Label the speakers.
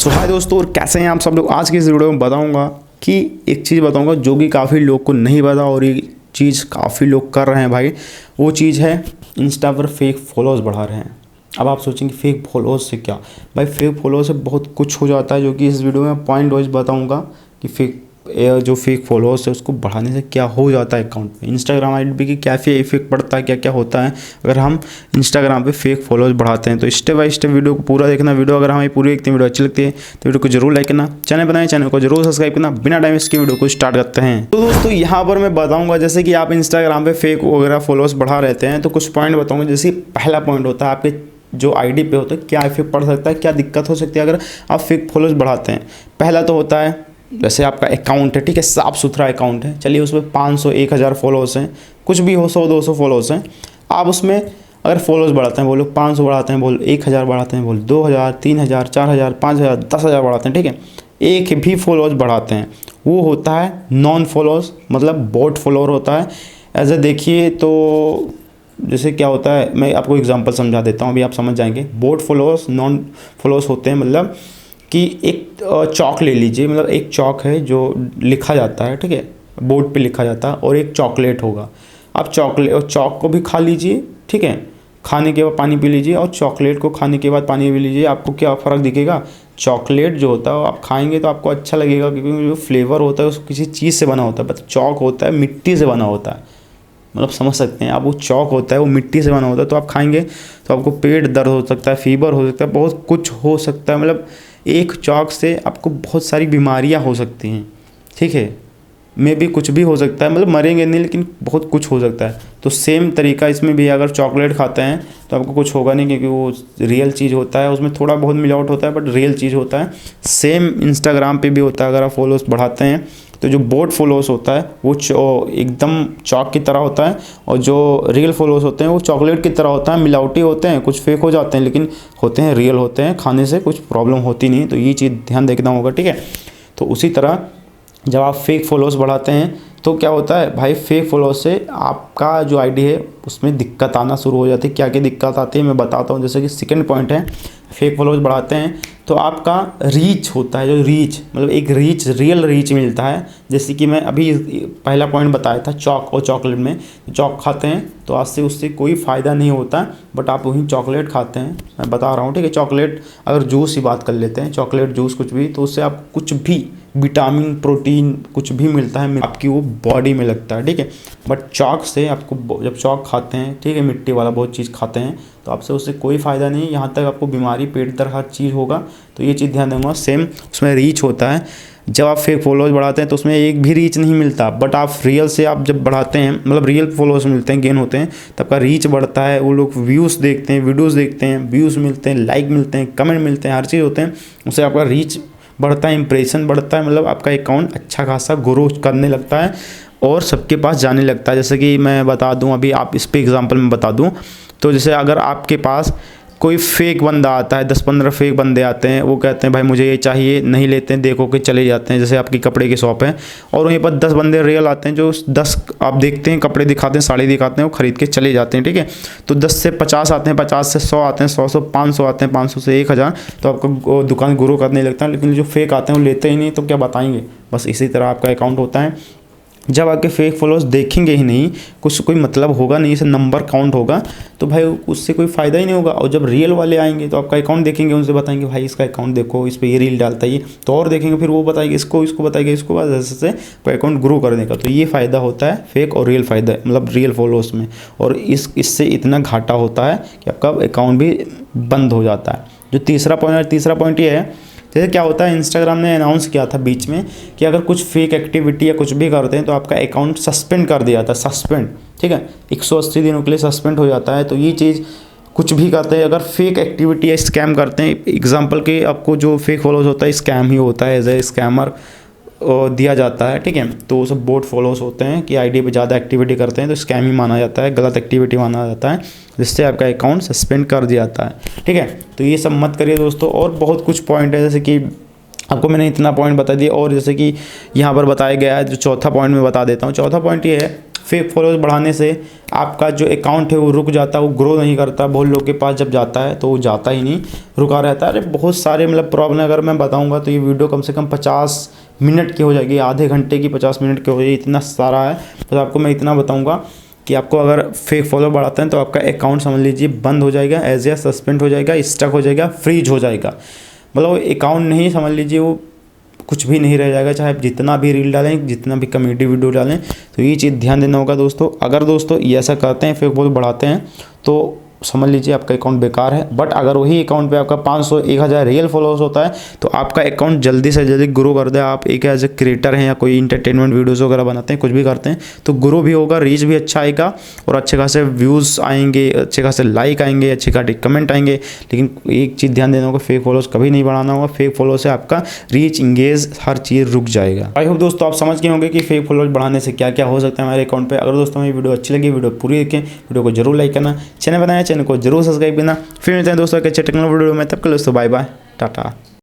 Speaker 1: सो हाय दोस्तों, और कैसे हैं आप सब लोग। आज की इस वीडियो में बताऊंगा कि एक चीज़ बताऊंगा जो कि काफ़ी लोग को नहीं पता और ये चीज़ काफ़ी लोग कर रहे हैं भाई। वो चीज़ है इंस्टा पर फेक फॉलोअर्स बढ़ा रहे हैं। अब आप सोचेंगे फेक फॉलोअर्स से क्या भाई, फेक फॉलोअर्स से बहुत कुछ हो जाता है, जो कि इस वीडियो में पॉइंट वाइज बताऊँगा कि जो फेक फॉलोअर्स है उसको बढ़ाने से क्या हो जाता है अकाउंट पे, इंस्टाग्राम आईडी की क्या इफेक्ट पड़ता है, क्या क्या होता है अगर हम इंस्टाग्राम पे फेक फॉलोअर्स बढ़ाते हैं। तो स्टेप बाय स्टेप वीडियो को पूरा देखना। वीडियो अगर हमें पूरी देखते हैं, वीडियो अच्छी लगती है तो वीडियो को जरूर लाइक करना, चैनल बनाए चैनल को जरूर सब्सक्राइब करना। बिना टाइम इसकी वीडियो को स्टार्ट करते हैं। तो दोस्तों यहाँ पर मैं बताऊँगा जैसे कि आप इंस्टाग्राम पे फेक वगैरह फॉलोअर्स बढ़ा रहते हैं तो कुछ पॉइंट बताऊँगा। जैसे पहला पॉइंट होता है आपके जो आईडी पे होता है, क्या इफेक्ट पड़ सकता है, क्या दिक्कत हो सकती है अगर आप फेक फॉलोअर्स बढ़ाते हैं। पहला तो होता है जैसे आपका अकाउंट है, ठीक है, साफ़ सुथरा अकाउंट है, चलिए उसमें 500 1000 फॉलोअर्स हैं, कुछ भी हो 100 200 फॉलोअर्स हैं। आप उसमें अगर फॉलोअर्स बढ़ाते हैं, बोलो 500 बढ़ाते हैं, बोलो 1000 बढ़ाते हैं, बोलो 2000 3000 4000 5000 10,000 बढ़ाते हैं, ठीक है, एक भी फॉलोअर्स बढ़ाते हैं, वो होता है नॉन फॉलोअर्स, मतलब बॉट फॉलोअर होता है। ऐसे देखिए तो जैसे क्या होता है, मैं आपको एग्जांपल समझा देता हूँ, अभी आप समझ जाएंगे। बोट फॉलोअर्स नॉन फॉलोअर्स होते हैं, मतलब कि एक चौक ले लीजिए, मतलब एक चौक है जो लिखा जाता है, ठीक है, बोर्ड पे लिखा जाता है, और एक चॉकलेट होगा। आप चौक को भी खा लीजिए, ठीक है, खाने के बाद पानी पी लीजिए, और चॉकलेट को खाने के बाद पानी पी लीजिए। आपको क्या फ़र्क दिखेगा? चॉकलेट जो होता है वो आप खाएंगे तो आपको अच्छा लगेगा, क्योंकि जो फ्लेवर होता है वो किसी चीज़ से बना होता है, बट चौक होता है मिट्टी से बना होता है, मतलब समझ सकते हैं आप। वो चौक होता है वो मिट्टी से बना होता है, तो आप खाएंगे तो आपको पेट दर्द हो सकता है, फीवर हो सकता है, बहुत कुछ हो सकता है। मतलब एक चौक से आपको बहुत सारी बीमारियां हो सकती हैं, ठीक है, में भी कुछ भी हो सकता है, मतलब मरेंगे नहीं लेकिन बहुत कुछ हो सकता है। तो सेम तरीका इसमें भी, अगर चॉकलेट खाते हैं तो आपको कुछ होगा नहीं, क्योंकि वो रियल चीज़ होता है, उसमें थोड़ा बहुत मिलावट होता है बट रियल चीज़ होता है। सेम इंस्टाग्राम पे भी होता है। अगर आप फॉलोअर्स बढ़ाते हैं तो जो बोट फॉलोअर्स होता है वो एकदम चॉक की तरह होता है, और जो रियल फॉलोअर्स होते हैं वो चॉकलेट की तरह होता है, मिलावटी होते हैं, कुछ फेक हो जाते हैं लेकिन होते हैं रियल होते हैं, खाने से कुछ प्रॉब्लम होती नहीं। तो ये चीज़ ध्यान देखना होगा, ठीक है। तो उसी तरह जब आप फेक फॉलोअर्स बढ़ाते हैं तो क्या होता है भाई, फेक फॉलोअर्स से आपका जो आईडी है उसमें दिक्कत आना शुरू हो जाती है। क्या क्या दिक्कत आती है मैं बताता हूँ। जैसे कि सेकंड पॉइंट है, फेक फॉलोअर्स बढ़ाते हैं तो आपका रीच होता है, जो रीच मतलब एक रीच, रियल रीच मिलता है। जैसे कि मैं अभी पहला पॉइंट बताया था चॉक और चॉकलेट में, चॉक खाते हैं तो आज से उससे कोई फ़ायदा नहीं होता, बट आप वहीं चॉकलेट खाते हैं, मैं बता रहा हूँ, ठीक है। चॉकलेट अगर जूस की बात कर लेते हैं, चॉकलेट जूस कुछ भी, तो उससे आप कुछ भी विटामिन प्रोटीन कुछ भी मिलता है, आपकी वो बॉडी में लगता है, ठीक है। बट चॉक से आपको, जब चॉक खाते हैं, ठीक है, मिट्टी वाला बहुत चीज़ खाते हैं, तो आपसे उससे कोई फ़ायदा नहीं, यहाँ तक आपको बीमारी, पेट दर्द, हर चीज़ होगा। तो ये चीज़ ध्यान दूंगा। सेम उसमें रीच होता है। जब आप फेक फॉलोअर्स बढ़ाते हैं तो उसमें एक भी रीच नहीं मिलता, बट आप रियल से आप जब बढ़ाते हैं, मतलब रियल फॉलोअर्स मिलते हैं, गेन होते हैं, तब का रीच बढ़ता है। वो लोग व्यूज़ देखते हैं, वीडियोज़ देखते हैं, व्यूज़ मिलते हैं, लाइक मिलते हैं, कमेंट मिलते हैं, हर चीज़ होते हैं, उससे आपका रीच बढ़ता है, इंप्रेशन बढ़ता है, मतलब आपका अकाउंट अच्छा खासा ग्रो करने लगता है और सबके पास जाने लगता है। जैसे कि मैं बता दूं, अभी आप इस पे एग्जांपल में बता दूं, तो जैसे अगर आपके पास कोई फेक बंदा आता है, 10-15 फेक बंदे आते हैं, वो कहते हैं भाई मुझे ये चाहिए, नहीं लेते हैं, देखो के चले जाते हैं। जैसे आपकी कपड़े की शॉप है और वहीं पर 10 बंदे रियल आते हैं, जो 10 आप देखते हैं, कपड़े दिखाते हैं, साड़ी दिखाते हैं, वो खरीद के चले जाते हैं, ठीक है। तो 10 से 50 आते हैं, 50 से 100 आते हैं, 100 से 500 आते हैं, 500 से 1000, तो आपका दुकान ग्रो करने लगता है। लेकिन जो फेक आते हैं वो लेते ही नहीं, तो क्या बताएंगे। बस इसी तरह आपका अकाउंट होता है। जब आपके फेक फॉलोअर्स देखेंगे ही नहीं, कुछ कोई मतलब होगा नहीं, इसे नंबर काउंट होगा, तो भाई उससे कोई फ़ायदा ही नहीं होगा। और जब रियल वाले आएंगे तो आपका अकाउंट देखेंगे, उनसे बताएंगे भाई इसका अकाउंट देखो, इस पर ये रील डालता है ये, तो और देखेंगे, फिर वो बताएंगे इसको बताएंगे, इसको बाद जैसे अकाउंट ग्रो करने का। तो ये फ़ायदा होता है फेक और रियल फ़ायदा, मतलब रियल फॉलोअर्स में। और इससे इतना घाटा होता है कि आपका अकाउंट भी बंद हो जाता है। जो तीसरा पॉइंट ये है, जैसे क्या होता है, इंस्टाग्राम ने अनाउंस किया था बीच में कि अगर कुछ फेक एक्टिविटी या कुछ भी करते हैं तो आपका अकाउंट सस्पेंड कर दिया जाता है, सस्पेंड, ठीक है, 180 दिनों के लिए सस्पेंड हो जाता है। तो ये चीज़ कुछ भी करते हैं, अगर फेक एक्टिविटी या स्कैम करते हैं, एग्जांपल के आपको जो फेक फॉलोअर्स होता है स्कैम ही होता है, एज ए स्कैमर दिया जाता है, ठीक है। तो वो सब बोट फॉलोअर्स होते हैं कि आईडी पे ज़्यादा एक्टिविटी करते हैं तो स्कैम ही माना जाता है, गलत एक्टिविटी माना जाता है, जिससे आपका अकाउंट सस्पेंड कर दिया जाता है, ठीक है। तो ये सब मत करिए दोस्तों। और बहुत कुछ पॉइंट है, जैसे कि आपको मैंने इतना पॉइंट बता दिया, और जैसे कि यहाँ पर बताया गया है, जो चौथा पॉइंट मैं बता देता हूँ। चौथा पॉइंट ये है, फेक फॉलोअर्स बढ़ाने से आपका जो अकाउंट है वो रुक जाता है, वो ग्रो नहीं करता। बहुत लोग के पास जब जाता है तो वो जाता ही नहीं, रुका रहता है। अरे बहुत सारे मतलब प्रॉब्लम अगर मैं बताऊंगा तो ये वीडियो कम से कम 50 मिनट की हो जाएगी, आधे घंटे की 50 मिनट की हो जाएगी, इतना सारा है। तो आपको मैं इतना बताऊंगा कि आपको अगर फेक फॉलो बढ़ाते हैं तो आपका अकाउंट समझ लीजिए बंद हो जाएगा, एज ए सस्पेंड हो जाएगा, स्टक हो जाएगा, फ्रीज हो जाएगा। मतलब अकाउंट नहीं, समझ लीजिए वो कुछ भी नहीं रह जाएगा, चाहे आप जितना भी रील डालें, जितना भी कमेडी वीडियो डालें। तो ये चीज़ ध्यान देना होगा दोस्तों। अगर दोस्तों ये ऐसा करते हैं, फेक फॉलो बढ़ाते हैं, तो समझ लीजिए आपका अकाउंट बेकार है। बट अगर वही अकाउंट पे आपका 500 1000 रियल फॉलोअर्स होता है तो आपका अकाउंट जल्दी से जल्दी ग्रो कर दे। आप एक एज ए क्रिएटर हैं या कोई इंटरटेनमेंट वीडियोस वगैरह बनाते हैं, कुछ भी करते हैं, तो ग्रो भी होगा, रीच भी अच्छा आएगा और अच्छे खासे व्यूज़ आएंगे, अच्छे खासे लाइक आएंगे, अच्छे खासे कमेंट आएंगे। लेकिन एक चीज़ ध्यान देना होगा, फेक फॉलोअर्स कभी नहीं बढ़ाना होगा। फेक फॉलो से आपका रीच, इंगेज, हर चीज़ रुक जाएगा। आई होप दोस्तों आप समझ गए होंगे कि फेक फॉलोअर्स बढ़ाने से क्या क्या हो सकता है हमारे अकाउंट पर। अगर दोस्तों हमें वीडियो अच्छी लगी, वीडियो पूरी देखें, वीडियो को जरूर लाइक करना, चैनल बनाया चैनल को जरूर सब्सक्राइब करना। फिर मिलते हैं दोस्तों एक अच्छे टेक्नोलॉजी वीडियो में, तब के लिए दोस्तों बाय बाय, टाटा।